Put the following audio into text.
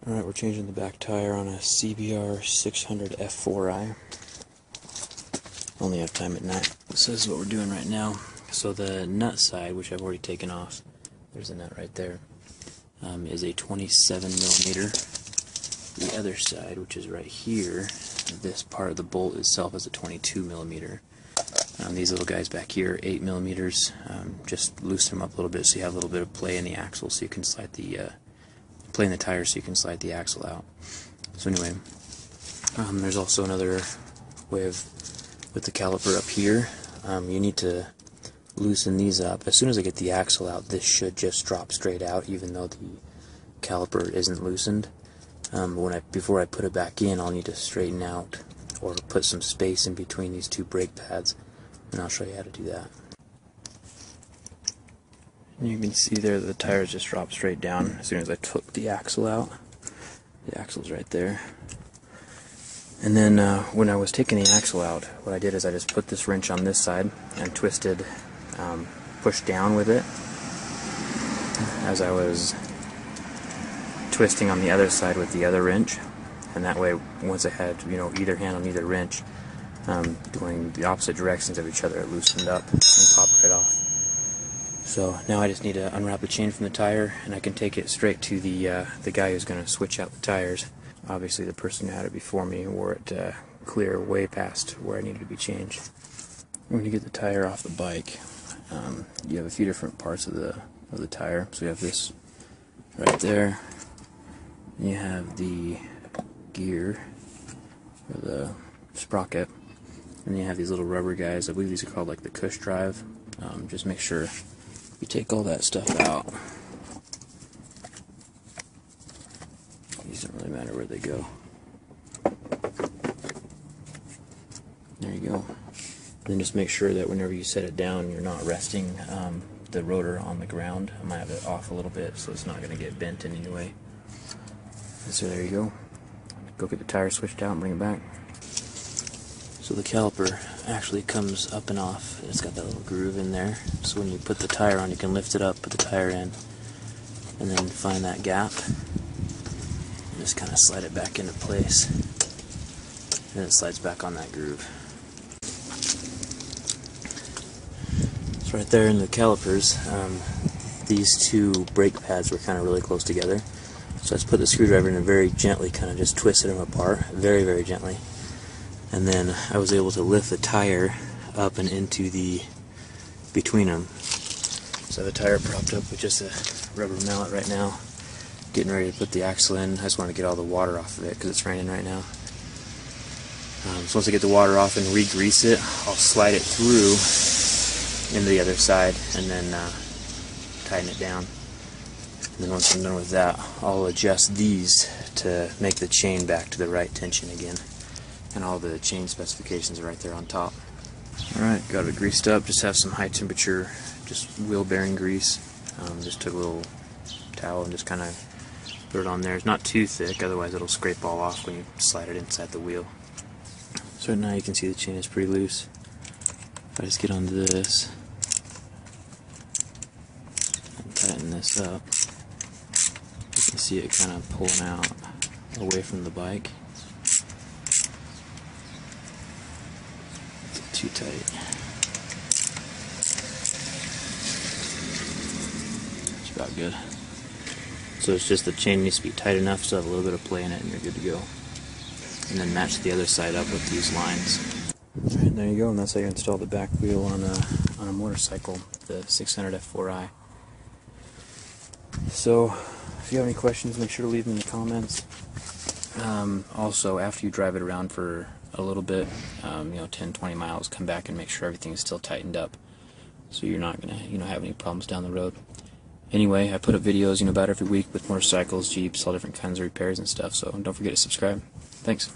Alright, we're changing the back tire on a CBR 600 F4i. Only have time at night. So this is what we're doing right now. So the nut side, which I've already taken off, there's a nut right there, is a 27 millimeter. The other side, which is right here, this part of the bolt itself is a 22 millimeter. These little guys back here, 8 millimeters. Just loosen them up a little bit so you have a little bit of play in the axle, so you can slide the play in the tire, so you can slide the axle out. So anyway, there's also another way of with the caliper up here. You need to loosen these up. As soon as I get the axle out, this should just drop straight out, even though the caliper isn't loosened. Before I put it back in, I'll need to straighten out or put some space in between these two brake pads, and I'll show you how to do that. And you can see there that the tires just dropped straight down as soon as I took the axle out. The axle's right there. And then when I was taking the axle out, what I did is I just put this wrench on this side and twisted, pushed down with it as I was twisting on the other side with the other wrench. And that way, once I had either hand on either wrench going the opposite directions of each other, it loosened up and popped right off. So now I just need to unwrap the chain from the tire, and I can take it straight to the guy who's going to switch out the tires. Obviously, the person who had it before me wore it clear way past where I needed to be changed. When you get the tire off the bike, you have a few different parts of the tire. So you have this right there. You have the gear, or the sprocket, and you have these little rubber guys. I believe these are called like the cush drive. Just make sure you take all that stuff out. These don't really matter where they go. There you go. And then just make sure that whenever you set it down, you're not resting the rotor on the ground. I might have it off a little bit so it's not going to get bent in any way. So there you go. Go get the tire switched out and bring it back. So the caliper actually comes up and off. It's got that little groove in there. So when you put the tire on, you can lift it up, put the tire in, and then find that gap. And just kind of slide it back into place. And then it slides back on that groove. So right there in the calipers, these two brake pads were kind of really close together. So I just put the screwdriver in and very gently kind of just twisted them apart, very, very gently. And then I was able to lift the tire up and into between them. So the tire propped up with just a rubber mallet right now. Getting ready to put the axle in. I just want to get all the water off of it because it's raining right now. So once I get the water off and re-grease it, I'll slide it through into the other side and then tighten it down. And then once I'm done with that, I'll adjust these to make the chain back to the right tension again. And all the chain specifications are right there on top. Alright, got it greased up. Just have some high temperature, just wheel bearing grease. Just took a little towel and just kind of put it on there. It's not too thick, otherwise it'll scrape all off when you slide it inside the wheel. So now you can see the chain is pretty loose. If I just get onto this and tighten this up, you can see it kind of pulling out away from the bike. Too tight. It's about good. So it's just the chain needs to be tight enough so have a little bit of play in it and you're good to go. And then match the other side up with these lines. Alright, there you go, and that's how you install the back wheel on a motorcycle, the 600 F4i. So if you have any questions, make sure to leave them in the comments. Also, after you drive it around for a little bit, 10-20 miles, come back and make sure everything is still tightened up, so you're not gonna have any problems down the road. Anyway, I put up videos about every week with motorcycles, Jeeps, all different kinds of repairs and stuff, so don't forget to subscribe. Thanks.